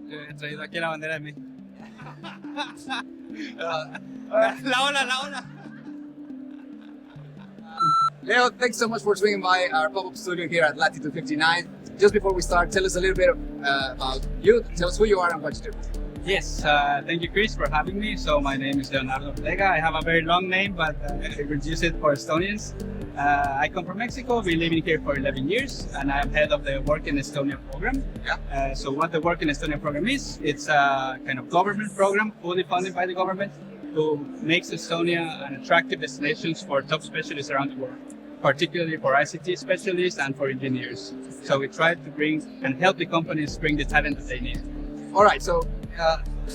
He traído aquí la bandera de México. La ola, la ola. Leo, thanks so much for swinging by our pop-up studio here at Latitude 59. Just before we start, tell us a little bit about you. Tell us who you are and what you do. Yes, thank you, Chris, for having me. So my name is Leonardo Ortega. I have a very long name, but I reduce it for Estonians. I come from Mexico. Been living here for 11 years, and I'm head of the Work in Estonia program. Yeah. So what the Work in Estonia program is, it's a kind of government program, fully funded by the government, who makes Estonia an attractive destination for top specialists around the world, particularly for ICT specialists and for engineers. So we try to bring and help the companies bring the talent that they need. All right, so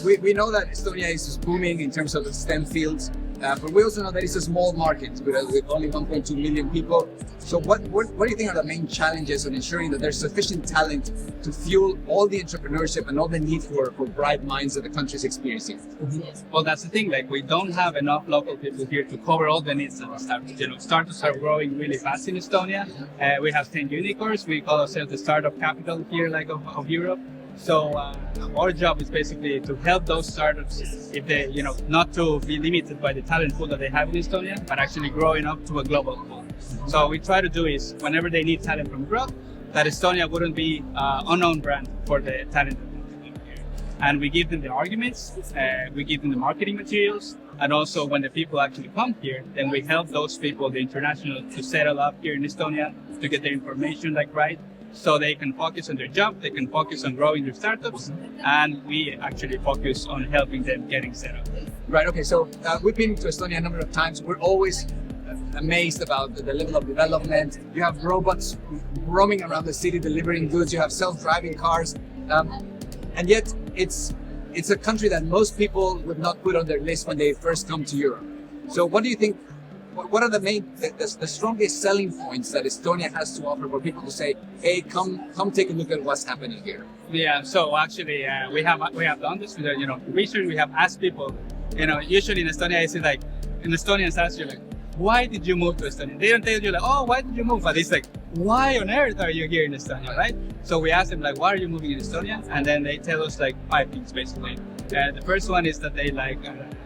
we know that Estonia is booming in terms of the STEM fields, but we also know that it's a small market with only 1.2 million people. So what do you think are the main challenges on ensuring that there's sufficient talent to fuel all the entrepreneurship and all the need for bright minds that the country is experiencing? Well, that's the thing. Like, we don't have enough local people here to cover all the needs that the startups are growing really fast in Estonia. We have 10 unicorns. We call ourselves the startup capital here, like of Europe. So our job is basically to help those startups, if they, not to be limited by the talent pool that they have in Estonia, but actually growing up to a global pool. So what we try to do is, whenever they need talent from abroad, that Estonia wouldn't be unknown brand for the talent. And we give them the arguments, we give them the marketing materials, and also when the people actually come here, then we help those people, the international, to settle up here in Estonia, to get their information right, so they can focus on their job, they can focus on growing their startups, and we actually focus on helping them getting set up. Right, okay, so we've been to Estonia a number of times. We're always amazed about the level of development. You have robots roaming around the city delivering goods, you have self-driving cars, and yet it's a country that most people would not put on their list when they first come to Europe. So what do you think, what are the strongest selling points that Estonia has to offer for people to say, hey, come take a look at what's happening here? Yeah, so actually we have done this with research. We have asked people, usually in Estonia, I say like, in Estonians ask you like, why did you move to Estonia? They don't tell you like, oh, why did you move? But it's like, why on earth are you here in Estonia, right? So we ask them like, why are you moving in Estonia? And then they tell us like 5 things basically. The first one is that they like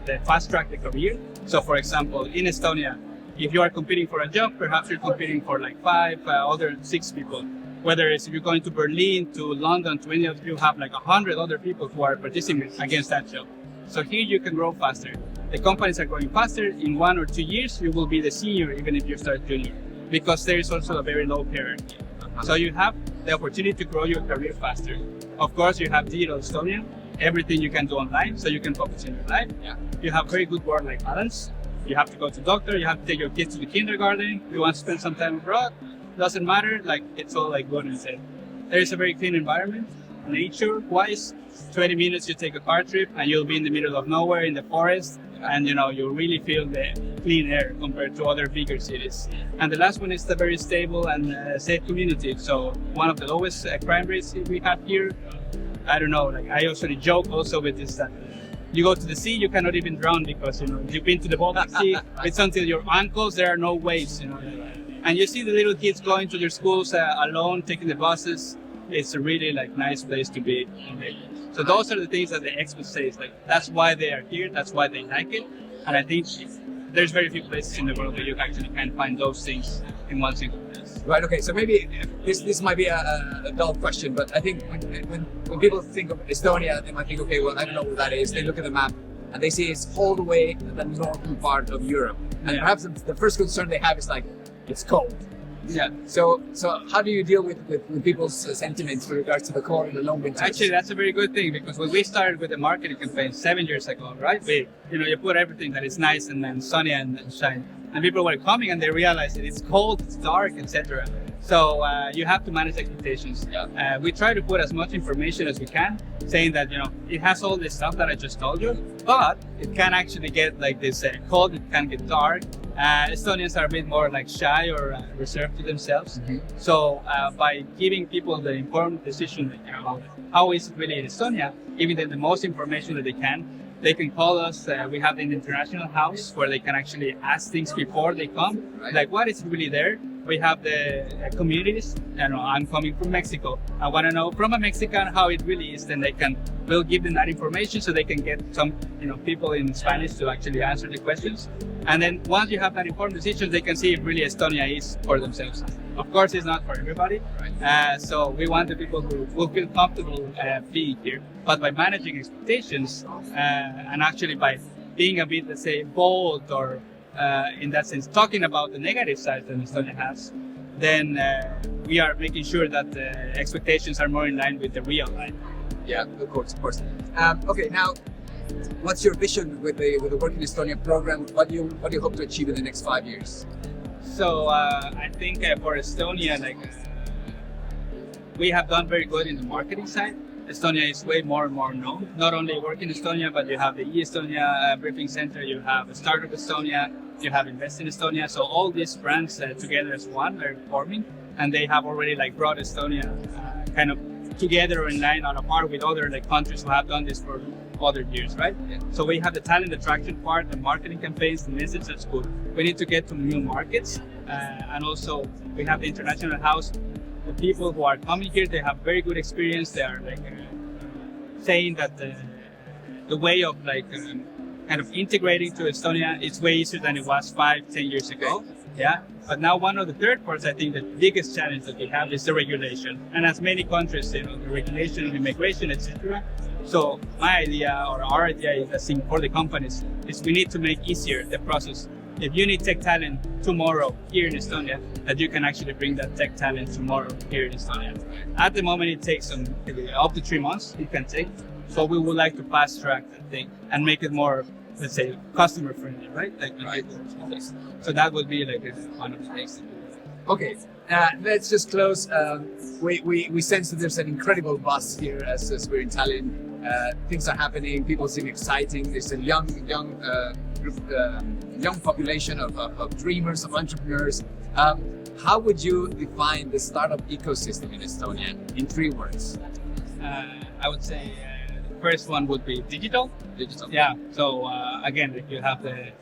the fast track the career. So for example, in Estonia, if you are competing for a job, perhaps you're competing for like 5 other 6 people. Whether it's if you're going to Berlin, to London, to any of you have like 100 other people who are participating against that job. So here you can grow faster. The companies are growing faster. In 1 or 2 years, you will be the senior even if you start junior, because there is also a very low hierarchy. So you have the opportunity to grow your career faster. Of course, you have digital Estonia, everything you can do online, so you can focus on your life. You have very good work-life balance. You have to go to doctor, you have to take your kids to the kindergarten. You want to spend some time abroad, doesn't matter, like it's all like good and safe. There is a very clean environment. Nature-wise, 20 minutes you take a car trip and you'll be in the middle of nowhere in the forest, and you really feel the clean air compared to other bigger cities. And the last one is the very stable and safe community. So one of the lowest crime rates we have here. I don't know, like I usually joke also with this that you go to the sea, you cannot even drown because you've been to the Baltic Sea. It's until your ankles, there are no waves. And you see the little kids going to their schools alone, taking the buses. It's a really nice place to be. So those are the things that the experts say. It's that's why they are here. That's why they like it. And I think there's very few places in the world where you actually can find those things in one single place. Right. Okay. So maybe this might be a dull question, but I think when people think of Estonia, they might think, okay, well, I don't know what that is. They look at the map and they see it's all the way in the northern part of Europe, and perhaps the first concern they have is it's cold. Yeah. So how do you deal with people's sentiments with regards to the cold and the long winters? Actually, that's a very good thing, because when we started with the marketing campaign 7 years ago, right? You put everything that is nice and sunny and shine, and people were coming and they realized that it's cold, it's dark, etc. So you have to manage expectations. We try to put as much information as we can, saying that it has all this stuff that I just told you, but it can actually get like this cold. It can get dark. Estonians are a bit more shy or reserved to themselves. So by giving people the informed decision about how is it really in Estonia, giving them the most information that they can call us. We have an international house where they can actually ask things before they come, like what is really there. we have the communities. You know, I'm coming from Mexico. I want to know from a Mexican how it really is. Then we'll give them that information so they can get some, people in Spanish to actually answer the questions. And then once you have that informed decision, they can see if really Estonia is for themselves. Of course, it's not for everybody. So we want the people who will feel comfortable being here. But by managing expectations and actually by being a bit, let's say, bold or in that sense, talking about the negative side that Estonia has, then we are making sure that the expectations are more in line with the real life. Yeah, of course. Okay, now, what's your vision with the Work in Estonia program? What do you hope to achieve in the next 5 years? So I think for Estonia, we have done very good in the marketing side. Estonia is way more and more known. Not only Work in Estonia, but you have the eStonia briefing center, you have Startup Estonia, you have Invest in Estonia. So all these brands together as one are forming, and they have already brought Estonia kind of together or in line on a par with other countries who have done this for other years, right? Yeah. So we have the talent attraction part, the marketing campaigns, the message that's good. We need to get to new markets, and also we have the international house. The people who are coming here, they have very good experience. They are saying that the way of kind of integrating to Estonia is way easier than it was 5-10 years ago. Yeah. But now one of the third parts, I think the biggest challenge that we have is the regulation. And as many countries, the regulation of immigration, etc. So my idea or our idea is, I think, for the companies is we need to make easier the process. If you need tech talent tomorrow here in Estonia, that you can actually bring that tech talent tomorrow here in Estonia. At the moment, it takes up to 3 months. It can take. So we would like to fast track that thing and make it more, let's say, customer friendly, right? Right. So that would be one of the things. Okay, let's just close. We sense that there's an incredible buzz here as we're in Tallinn. Things are happening. People seem exciting. There's a young population of dreamers, of entrepreneurs. How would you define the startup ecosystem in Estonia in 3 words? I would say the first one would be digital. Digital. Yeah. So again, if you have the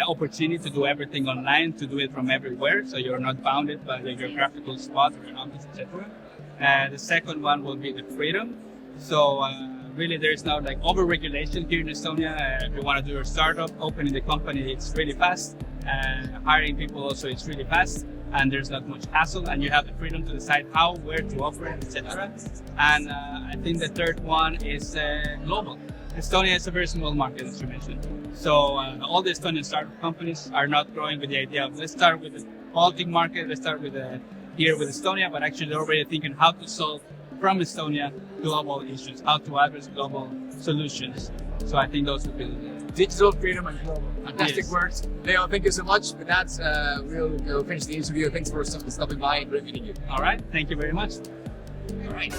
opportunity to do everything online, to do it from everywhere, so you're not bounded by the geographical spot or an office, etc. The second one will be the freedom. So really, there's now over-regulation here in Estonia. If you want to do your startup, opening the company, it's really fast. Hiring people also, it's really fast. And there's not much hassle, and you have the freedom to decide how, where to operate, etc. And I think the third one is global. Estonia is a very small market, as you mentioned. So all the Estonian startup companies are not growing with the idea of let's start with the Baltic market, let's start with here with Estonia, but actually they're already thinking how to solve from Estonia global issues, how to address global solutions. So I think those would be digital, freedom, and global. Fantastic Yes. words. Leo, thank you so much. With that, we'll finish the interview. Thanks for stopping by and great meeting you. all right. Thank you very much. All right.